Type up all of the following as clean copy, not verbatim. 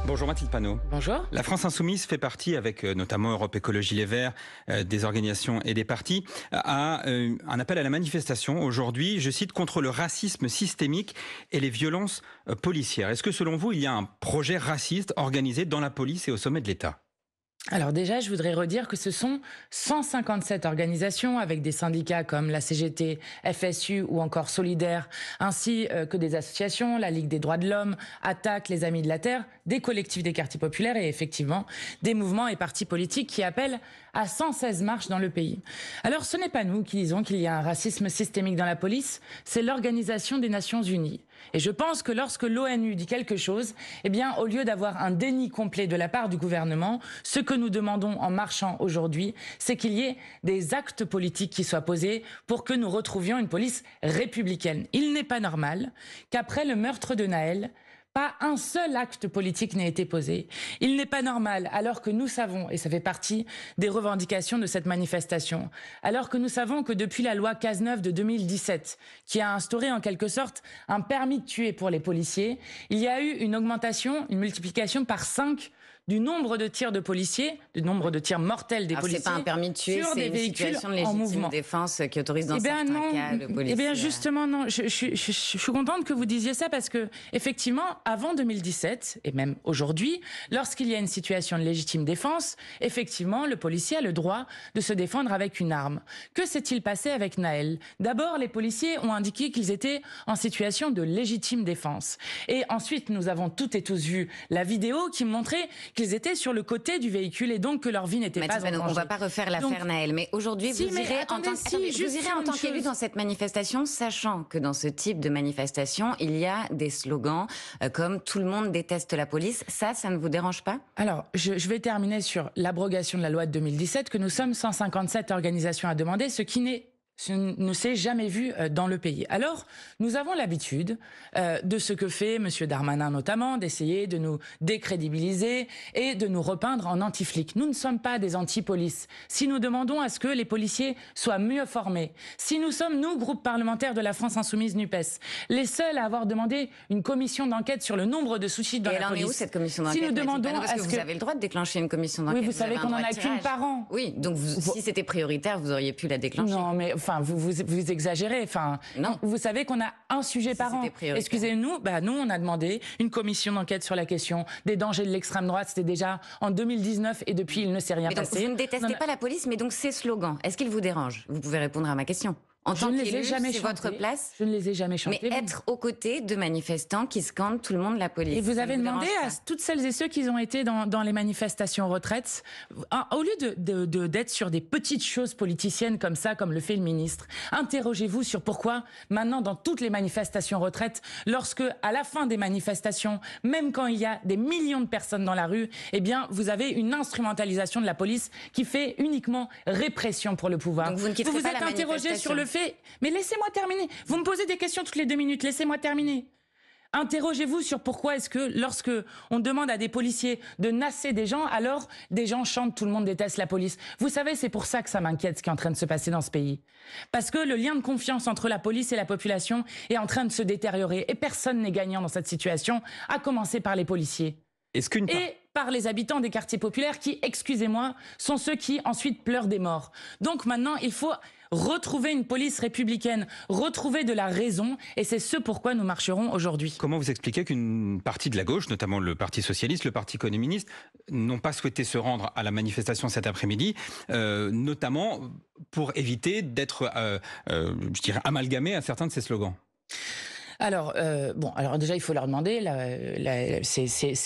Bonjour Mathilde Panot. Bonjour. La France Insoumise fait partie, avec notamment Europe Écologie Les Verts, des organisations et des partis, à un appel à la manifestation aujourd'hui, je cite, contre le racisme systémique et les violences policières. Est-ce que selon vous, il y a un projet raciste organisé dans la police et au sommet de l'État ? Alors déjà, je voudrais redire que ce sont 157 organisations avec des syndicats comme la CGT, FSU ou encore Solidaire, ainsi que des associations, la Ligue des droits de l'homme, Attaque, les Amis de la Terre, des collectifs des quartiers populaires et effectivement des mouvements et partis politiques qui appellent à 116 marches dans le pays. Alors ce n'est pas nous qui disons qu'il y a un racisme systémique dans la police, c'est l'Organisation des Nations Unies. Et je pense que lorsque l'ONU dit quelque chose, eh bien, au lieu d'avoir un déni complet de la part du gouvernement, ce que nous demandons en marchant aujourd'hui, c'est qu'il y ait des actes politiques qui soient posés pour que nous retrouvions une police républicaine. Il n'est pas normal qu'après le meurtre de Nahel, pas un seul acte politique n'ait été posé. Il n'est pas normal, alors que nous savons, et ça fait partie des revendications de cette manifestation, alors que nous savons que depuis la loi Cazeneuve de 2017, qui a instauré en quelque sorte un permis de tuer pour les policiers, il y a eu une augmentation, une multiplication par 5 du nombre de tirs de policiers, du nombre de tirs mortels des policiers. C'est pas un permis de tuer, c'est une situation de légitime défense qui autorise dans certains cas le policier. Eh bien justement non, je suis contente que vous disiez ça parce que effectivement, avant 2017 et même aujourd'hui, lorsqu'il y a une situation de légitime défense, effectivement, le policier a le droit de se défendre avec une arme. Que s'est-il passé avec Nahel ? D'abord, les policiers ont indiqué qu'ils étaient en situation de légitime défense. Et ensuite, nous avons toutes et tous vu la vidéo qui montrait qu'ils étaient sur le côté du véhicule et donc que leur vie n'était pas en danger. On ne va pas refaire l'affaire Nahel, mais aujourd'hui, vous irez en tant qu'élu dans cette manifestation, sachant que dans ce type de manifestation, il y a des slogans comme « tout le monde déteste la police ». Ça ne vous dérange pas ? Alors, je vais terminer sur l'abrogation de la loi de 2017, que nous sommes 157 organisations à demander, ce qui ne s'est jamais vu dans le pays. Alors, nous avons l'habitude de ce que fait M. Darmanin notamment, d'essayer de nous décrédibiliser et de nous repeindre en anti-flics. Nous ne sommes pas des anti-police. Si nous demandons à ce que les policiers soient mieux formés, si nous sommes, nous, groupe parlementaire de la France Insoumise NUPES, les seuls à avoir demandé une commission d'enquête sur le nombre de suicides dans la police. Et elle en est où cette commission d'enquête ? Si nous demandons parce que vous avez le droit de déclencher une commission d'enquête. Oui, vous savez qu'on n'en a qu'une par an. Oui, donc si c'était prioritaire, vous auriez pu la déclencher. Non, mais enfin, vous exagérez. Enfin, non. Vous savez qu'on a un sujet par an. Excusez-nous, nous, on a demandé une commission d'enquête sur la question des dangers de l'extrême droite. C'était déjà en 2019 et depuis, il ne s'est rien passé. Vous ne détestez pas la police, mais donc ces slogans, est-ce qu'ils vous dérangent ? Vous pouvez répondre à ma question. En tant qu'élu, c'est votre place. Je ne les ai jamais chantés. Mais être aux côtés de manifestants qui scandent tout le monde la police. Et vous avez demandé à toutes celles et ceux qui ont été dans les manifestations retraites, au lieu d'être sur des petites choses politiciennes comme ça, comme le fait le ministre, interrogez-vous sur pourquoi maintenant dans toutes les manifestations retraites, lorsque à la fin des manifestations, même quand il y a des millions de personnes dans la rue, eh bien vous avez une instrumentalisation de la police qui fait uniquement répression pour le pouvoir. Donc vous ne quitterez pas la manifestation. Vous êtes interrogé sur le fait. Mais laissez-moi terminer. Vous me posez des questions toutes les 2 minutes. Laissez-moi terminer. Interrogez-vous sur pourquoi est-ce que lorsque on demande à des policiers de nasser des gens, alors des gens chantent « tout le monde déteste la police ». Vous savez, c'est pour ça que ça m'inquiète ce qui est en train de se passer dans ce pays. Parce que le lien de confiance entre la police et la population est en train de se détériorer. Et personne n'est gagnant dans cette situation, à commencer par les policiers. Et par les habitants des quartiers populaires qui, excusez-moi, sont ceux qui ensuite pleurent des morts. Donc maintenant, il faut retrouver une police républicaine, retrouver de la raison, et c'est ce pourquoi nous marcherons aujourd'hui. Comment vous expliquez qu'une partie de la gauche, notamment le Parti socialiste, le Parti communiste, n'ont pas souhaité se rendre à la manifestation cet après-midi, notamment pour éviter d'être, je dirais, amalgamés à certains de ces slogans ? Alors, alors déjà, il faut leur demander. C'est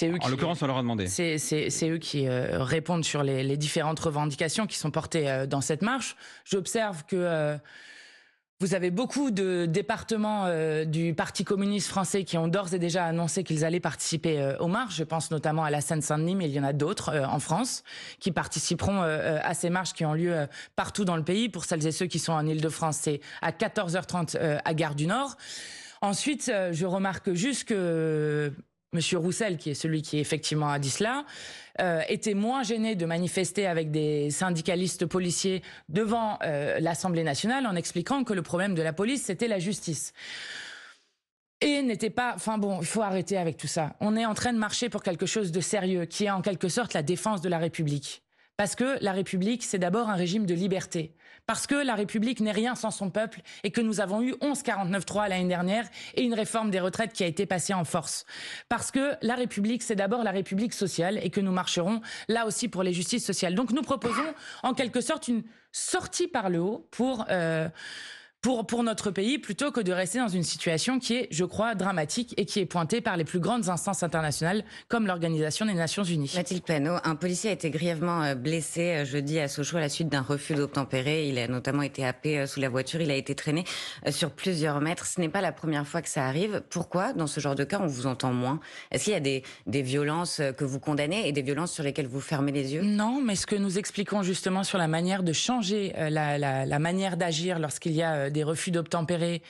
eux qui. En l'occurrence, on leur a demandé. C'est eux qui répondent sur les différentes revendications qui sont portées dans cette marche. J'observe que vous avez beaucoup de départements du Parti communiste français qui ont d'ores et déjà annoncé qu'ils allaient participer aux marches. Je pense notamment à la Seine-Saint-Denis, mais il y en a d'autres en France qui participeront à ces marches qui ont lieu partout dans le pays. Pour celles et ceux qui sont en Île-de-France, c'est à 14h30 à Gare du Nord. Ensuite, je remarque juste que Monsieur Roussel, qui est celui qui effectivement a dit cela, était moins gêné de manifester avec des syndicalistes policiers devant l'Assemblée nationale en expliquant que le problème de la police, c'était la justice. Et n'était pas... Enfin bon, il faut arrêter avec tout ça. On est en train de marcher pour quelque chose de sérieux, qui est en quelque sorte la défense de la République. Parce que la République, c'est d'abord un régime de liberté. Parce que la République n'est rien sans son peuple et que nous avons eu 1149.3 l'année dernière et une réforme des retraites qui a été passée en force. Parce que la République, c'est d'abord la République sociale et que nous marcherons là aussi pour les justices sociales. Donc nous proposons en quelque sorte une sortie par le haut pour notre pays, plutôt que de rester dans une situation qui est, je crois, dramatique et qui est pointée par les plus grandes instances internationales, comme l'Organisation des Nations Unies. Mathilde Panot, un policier a été grièvement blessé jeudi à Sochaux à la suite d'un refus d'obtempérer. Il a notamment été happé sous la voiture, il a été traîné sur plusieurs mètres. Ce n'est pas la première fois que ça arrive. Pourquoi, dans ce genre de cas, on vous entend moins? Est-ce qu'il y a des violences que vous condamnez et des violences sur lesquelles vous fermez les yeux? Non, mais ce que nous expliquons justement sur la manière de changer la manière d'agir lorsqu'il y a des refus d'obtempérer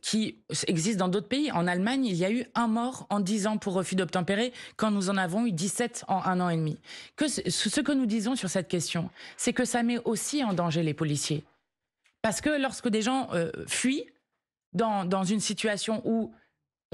qui existent dans d'autres pays. En Allemagne, il y a eu 1 mort en 10 ans pour refus d'obtempérer, quand nous en avons eu 17 en 1 an et demi. Ce que nous disons sur cette question, c'est que ça met aussi en danger les policiers. Parce que lorsque des gens fuient dans une situation où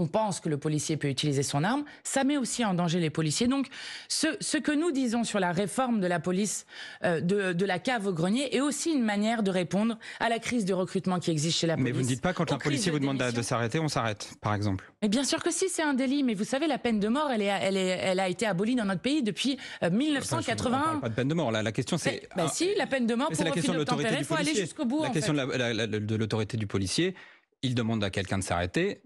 on pense que le policier peut utiliser son arme, ça met aussi en danger les policiers. Donc, ce que nous disons sur la réforme de la police, de la cave au grenier, est aussi une manière de répondre à la crise de recrutement qui existe chez la police. Mais vous ne dites pas, quand un policier vous demande de s'arrêter, on s'arrête, par exemple? Mais bien sûr que si, c'est un délit. Mais vous savez, la peine de mort, elle a été abolie dans notre pays depuis 1981. On parle pas de peine de mort, là. La question, c'est... Si, la peine de mort pour refus d'obtempérer, il faut aller jusqu'au bout. La question de l'autorité du policier, il demande à quelqu'un de s'arrêter,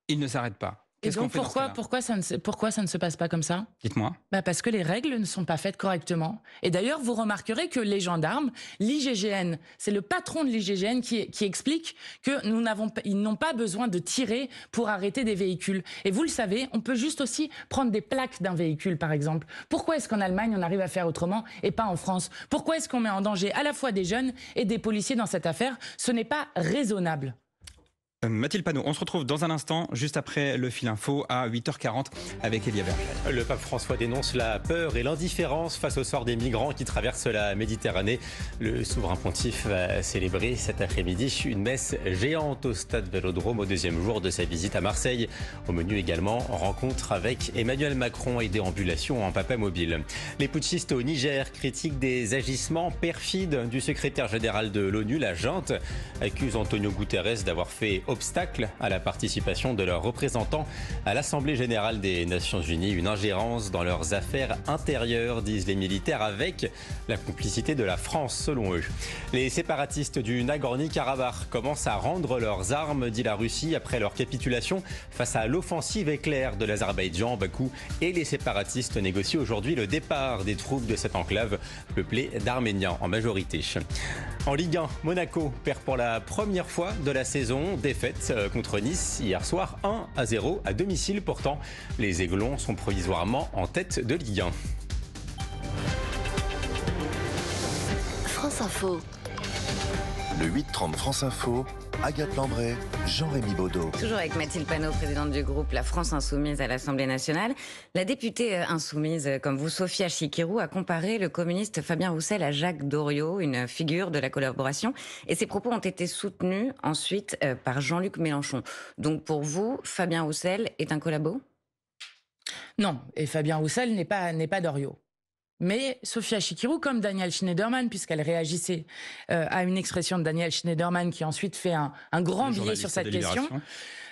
il ne s'arrête pas. Et donc pourquoi ça ne se passe pas comme ça? Dites-moi. Parce que les règles ne sont pas faites correctement. Et d'ailleurs, vous remarquerez que les gendarmes, l'IGGN, c'est le patron de l'IGGN qui explique qu'ils n'ont pas besoin de tirer pour arrêter des véhicules. Et vous le savez, on peut juste aussi prendre des plaques d'un véhicule, par exemple. Pourquoi est-ce qu'en Allemagne, on arrive à faire autrement et pas en France? Pourquoi est-ce qu'on met en danger à la fois des jeunes et des policiers dans cette affaire? Ce n'est pas raisonnable. Mathilde Panot, on se retrouve dans un instant, juste après le fil info à 8h40 avec Elia Berger. Le pape François dénonce la peur et l'indifférence face au sort des migrants qui traversent la Méditerranée. Le souverain pontife va célébrer cet après-midi une messe géante au stade Vélodrome au 2e jour de sa visite à Marseille. Au menu également, rencontre avec Emmanuel Macron et déambulation en papamobile. Les putschistes au Niger critiquent des agissements perfides du secrétaire général de l'ONU, la junte, accuse Antonio Guterres d'avoir fait obstacle à la participation de leurs représentants à l'Assemblée générale des Nations Unies. Une ingérence dans leurs affaires intérieures, disent les militaires, avec la complicité de la France, selon eux. Les séparatistes du Nagorno-Karabakh commencent à rendre leurs armes, dit la Russie, après leur capitulation face à l'offensive éclair de l'Azerbaïdjan. Bakou et les séparatistes négocient aujourd'hui le départ des troupes de cette enclave peuplée d'Arméniens en majorité. En Ligue 1, Monaco perd pour la première fois de la saison. Défaite contre Nice hier soir, 1-0 à domicile. Pourtant, les Aiglons sont provisoirement en tête de Ligue 1. France Info. Le 8-30 France Info, Agathe Lambray, Jean-Rémy Baudot. Toujours avec Mathilde Panot, présidente du groupe La France Insoumise à l'Assemblée nationale. La députée insoumise, comme vous, Sophia Chikirou, a comparé le communiste Fabien Roussel à Jacques Doriot, une figure de la collaboration. Et ses propos ont été soutenus ensuite par Jean-Luc Mélenchon. Donc pour vous, Fabien Roussel est un collabo? Non, et Fabien Roussel n'est pas Doriot. Mais Sophia Chikirou, comme Daniel Schneiderman, puisqu'elle réagissait à une expression de Daniel Schneiderman qui ensuite fait un grand billet sur cette question,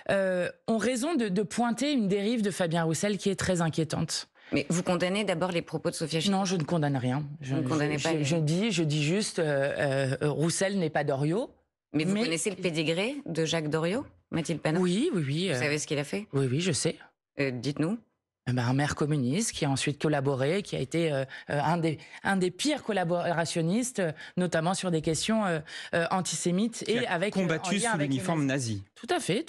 ont raison de pointer une dérive de Fabien Roussel qui est très inquiétante. Mais vous condamnez d'abord les propos de Sophia Chikirou? Non, je ne condamne rien. Je dis juste Roussel n'est pas Doriot. Mais vous connaissez le pédigré de Jacques Doriot, Mathilde Panot? Oui. Vous savez ce qu'il a fait? Oui, je sais. Dites-nous. Un maire communiste qui a ensuite collaboré, qui a été un des pires collaborationnistes, notamment sur des questions antisémites et avec combattu sous l'uniforme nazi. Tout à fait.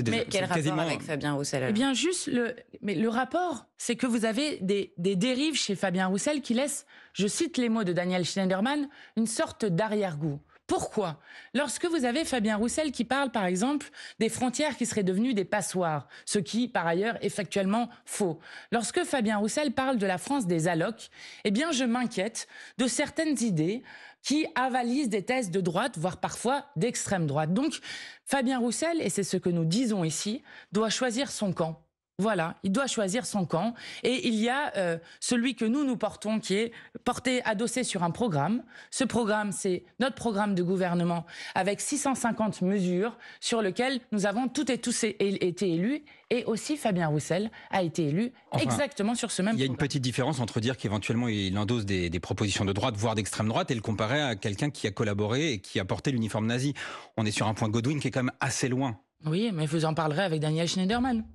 Mais quel rapport avec Fabien Roussel? Eh bien, juste le rapport, c'est que vous avez des dérives chez Fabien Roussel qui laissent, je cite les mots de Daniel Schneiderman, une sorte d'arrière-goût. Pourquoi ? Lorsque vous avez Fabien Roussel qui parle, par exemple, des frontières qui seraient devenues des passoires, ce qui, par ailleurs, est factuellement faux. Lorsque Fabien Roussel parle de la France des allocs, eh bien, je m'inquiète de certaines idées qui avalisent des thèses de droite, voire parfois d'extrême droite. Donc, Fabien Roussel, et c'est ce que nous disons ici, doit choisir son camp. Voilà, il doit choisir son camp. Et il y a celui que nous portons, qui est adossé sur un programme. Ce programme, c'est notre programme de gouvernement avec 650 mesures sur lesquelles nous avons toutes et tous été élus. Et aussi Fabien Roussel a été élu exactement sur ce même programme. Il y a une petite différence entre dire qu'éventuellement il endosse des propositions de droite, voire d'extrême droite, et le comparer à quelqu'un qui a collaboré et qui a porté l'uniforme nazi. On est sur un point Godwin qui est quand même assez loin. Oui, mais vous en parlerez avec Daniel Schneiderman.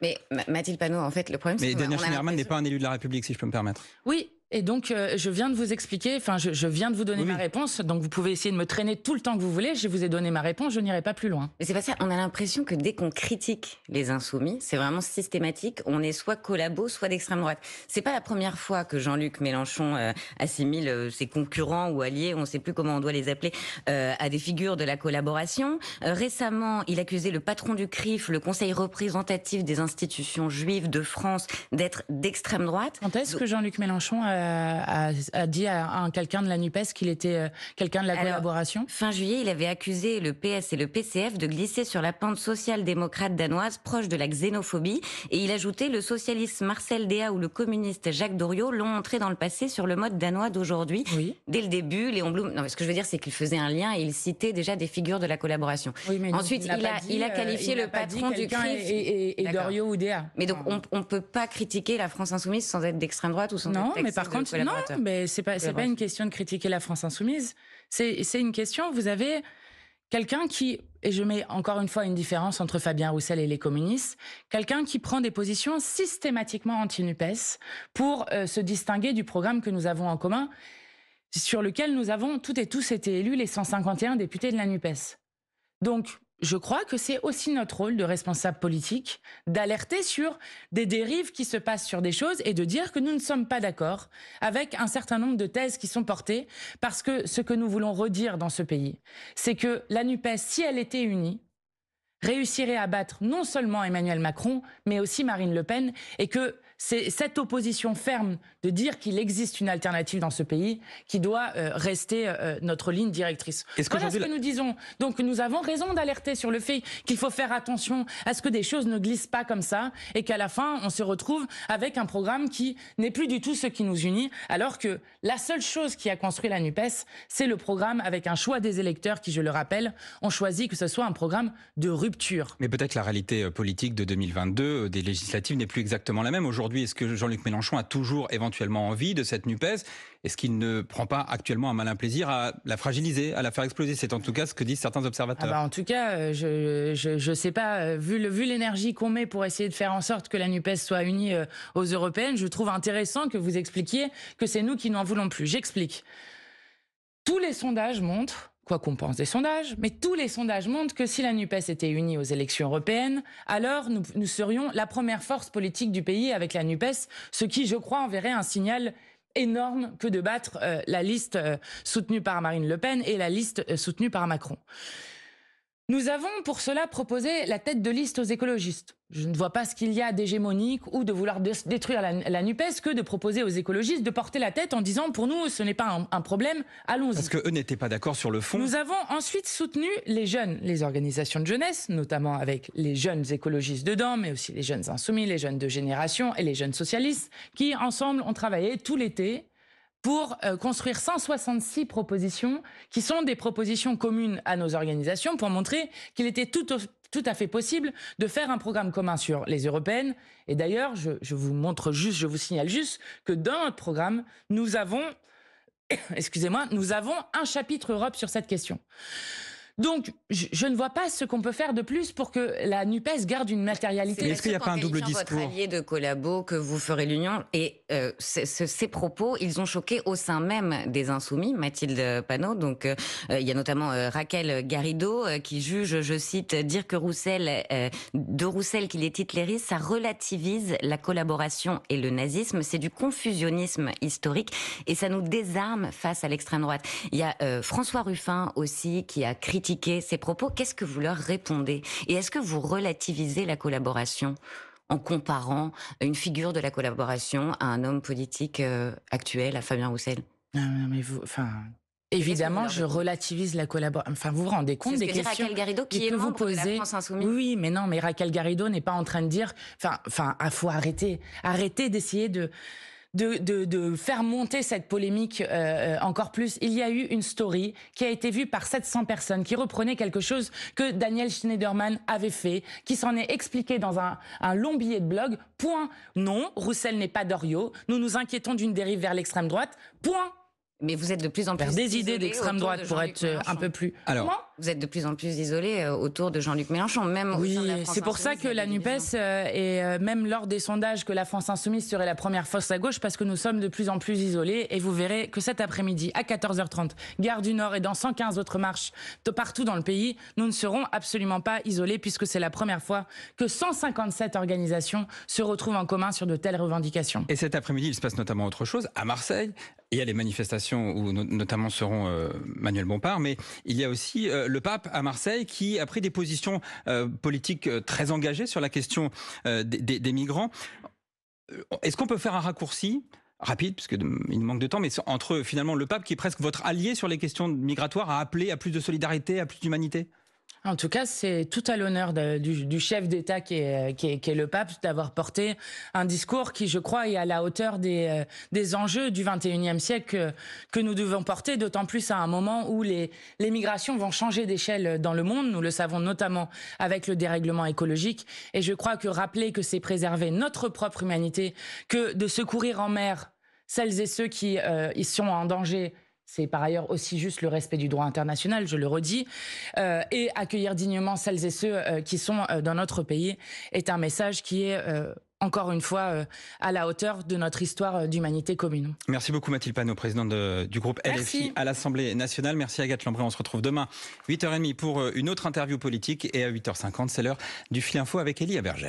Mais Mathilde Panot, en fait, le problème, c'est que Daniel Schneiderman n'est pas un élu de la République, si je peux me permettre. Oui. Et donc, je viens de vous expliquer, je viens de vous donner ma réponse, donc vous pouvez essayer de me traîner tout le temps que vous voulez, je vous ai donné ma réponse, je n'irai pas plus loin. Mais c'est pas ça, on a l'impression que dès qu'on critique les insoumis, c'est vraiment systématique, on est soit collabo, soit d'extrême droite. C'est pas la première fois que Jean-Luc Mélenchon assimile ses concurrents ou alliés, on ne sait plus comment on doit les appeler, à des figures de la collaboration. Récemment, il accusait le patron du CRIF, le Conseil représentatif des institutions juives de France, d'être d'extrême droite. Quand est-ce que Jean-Luc Mélenchon a dit à quelqu'un de la NUPES qu'il était quelqu'un de la collaboration ? Fin juillet, il avait accusé le PS et le PCF de glisser sur la pente social-démocrate danoise proche de la xénophobie. Et il ajoutait, le socialiste Marcel Déat ou le communiste Jacques Doriot l'ont montré dans le passé sur le mode danois d'aujourd'hui. Oui. Dès le début, Léon Blum... Non, mais ce que je veux dire, c'est qu'il faisait un lien et il citait déjà des figures de la collaboration. Oui, mais ensuite, il a qualifié le patron du CRIF... Et Doriot ou Déat. Mais donc, on ne peut pas critiquer la France insoumise sans être d'extrême droite ou sans être non, mais c'est pas une question de critiquer la France insoumise. C'est une question, vous avez quelqu'un qui, et je mets encore une fois une différence entre Fabien Roussel et les communistes, quelqu'un qui prend des positions systématiquement anti-NUPES pour se distinguer du programme que nous avons en commun, sur lequel nous avons toutes et tous été élus, les 151 députés de la NUPES. Donc, je crois que c'est aussi notre rôle de responsable politique d'alerter sur des dérives qui se passent sur des choses et de dire que nous ne sommes pas d'accord avec un certain nombre de thèses qui sont portées, parce que ce que nous voulons redire dans ce pays, c'est que la NUPES, si elle était unie, réussirait à battre non seulement Emmanuel Macron, mais aussi Marine Le Pen, et que c'est cette opposition ferme de dire qu'il existe une alternative dans ce pays qui doit rester notre ligne directrice. Voilà ce que nous disons. Donc nous avons raison d'alerter sur le fait qu'il faut faire attention à ce que des choses ne glissent pas comme ça et qu'à la fin on se retrouve avec un programme qui n'est plus du tout ce qui nous unit, alors que la seule chose qui a construit la NUPES, c'est le programme avec un choix des électeurs qui, je le rappelle, ont choisi que ce soit un programme de rupture. Mais peut-être la réalité politique de 2022, des législatives, n'est plus exactement la même. Aujourd'hui, est-ce que Jean-Luc Mélenchon a toujours éventuellement envie de cette NUPES ? Est-ce qu'il ne prend pas actuellement un malin plaisir à la fragiliser, à la faire exploser ? C'est en tout cas ce que disent certains observateurs. En tout cas, je sais pas, vu l'énergie qu'on met pour essayer de faire en sorte que la NUPES soit unie aux européennes, je trouve intéressant que vous expliquiez que c'est nous qui n'en voulons plus. J'explique. Tous les sondages montrent, quoi qu'on pense des sondages, mais tous les sondages montrent que si la NUPES était unie aux élections européennes, alors nous serions la première force politique du pays avec la NUPES, ce qui, je crois, enverrait un signal énorme que de battre la liste soutenue par Marine Le Pen et la liste soutenue par Macron. Nous avons pour cela proposé la tête de liste aux écologistes. Je ne vois pas ce qu'il y a d'hégémonique ou de vouloir détruire la NUPES que de proposer aux écologistes de porter la tête en disant pour nous ce n'est pas un problème, allons-y. Parce qu'eux n'étaient pas d'accord sur le fond. Nous avons ensuite soutenu les jeunes, les organisations de jeunesse, notamment avec les jeunes écologistes dedans, mais aussi les jeunes insoumis, les jeunes de génération et les jeunes socialistes, qui ensemble ont travaillé tout l'été pour construire 166 propositions qui sont des propositions communes à nos organisations pour montrer qu'il était tout à fait possible de faire un programme commun sur les européennes. Et d'ailleurs, je vous signale juste que dans notre programme, nous avons un chapitre Europe sur cette question. Donc, je ne vois pas ce qu'on peut faire de plus pour que la NUPES garde une matérialité. Est-ce qu'il n'y a pas un double discours? Votre allié de collabo que vous ferez l'union et ces propos, ils ont choqué au sein même des Insoumis, Mathilde Panot. Donc, il y a notamment Raquel Garrido qui juge, je cite, dire que Roussel qu'il est hitlériste, ça relativise la collaboration et le nazisme. C'est du confusionnisme historique et ça nous désarme face à l'extrême droite. Il y a François Ruffin aussi qui a critiqué ces propos. Qu'est-ce que vous leur répondez? Et est-ce que vous relativisez la collaboration en comparant une figure de la collaboration à un homme politique actuel, à Fabien Roussel? Mais évidemment, je relativise la collaboration. Enfin, vous vous rendez compte des questions Raquel Garrido qui est membre de la France Insoumise. Oui, mais non, mais Raquel Garrido n'est pas en train de dire. Enfin, faut arrêter d'essayer de faire monter cette polémique encore plus. Il y a eu une story qui a été vue par 700 personnes qui reprenait quelque chose que Daniel Schneiderman avait fait, qui s'en est expliqué dans un long billet de blog. Point. Non, Roussel n'est pas Doriot. Nous nous inquiétons d'une dérive vers l'extrême droite. Point. Mais vous êtes de plus en plus des idées d'extrême droite pour être un peu plus. Alors, vous êtes de plus en plus isolé autour de Jean-Luc Mélenchon, même. Oui, c'est pour ça que la NUPES et même lors des sondages que la France Insoumise serait la première force à gauche, parce que nous sommes de plus en plus isolés. Et vous verrez que cet après-midi à 14h30, Gare du Nord et dans 115 autres marches de partout dans le pays, nous ne serons absolument pas isolés, puisque c'est la première fois que 157 organisations se retrouvent en commun sur de telles revendications. Et cet après-midi, il se passe notamment autre chose à Marseille. Il y a les manifestations où notamment seront Manuel Bompard, mais il y a aussi le pape à Marseille qui a pris des positions politiques très engagées sur la question des migrants. Est-ce qu'on peut faire un raccourci rapide, parce qu'il nous manque de temps, mais entre finalement le pape qui est presque votre allié sur les questions migratoires à appeler à plus de solidarité, à plus d'humanité? En tout cas, c'est tout à l'honneur du chef d'État qui est le pape d'avoir porté un discours qui, je crois, est à la hauteur des enjeux du 21e siècle que nous devons porter, d'autant plus à un moment où les migrations vont changer d'échelle dans le monde. Nous le savons notamment avec le dérèglement écologique. Et je crois que rappeler que c'est préserver notre propre humanité, que de secourir en mer celles et ceux qui y sont en danger, c'est par ailleurs aussi juste le respect du droit international, je le redis, et accueillir dignement celles et ceux qui sont dans notre pays est un message qui est, encore une fois, à la hauteur de notre histoire d'humanité commune. Merci beaucoup Mathilde Panot, présidente du groupe LFI à l'Assemblée nationale. Merci Agathe Lambré, on se retrouve demain 8h30 pour une autre interview politique et à 8h50, c'est l'heure du Fil Info avec Elie Abergel.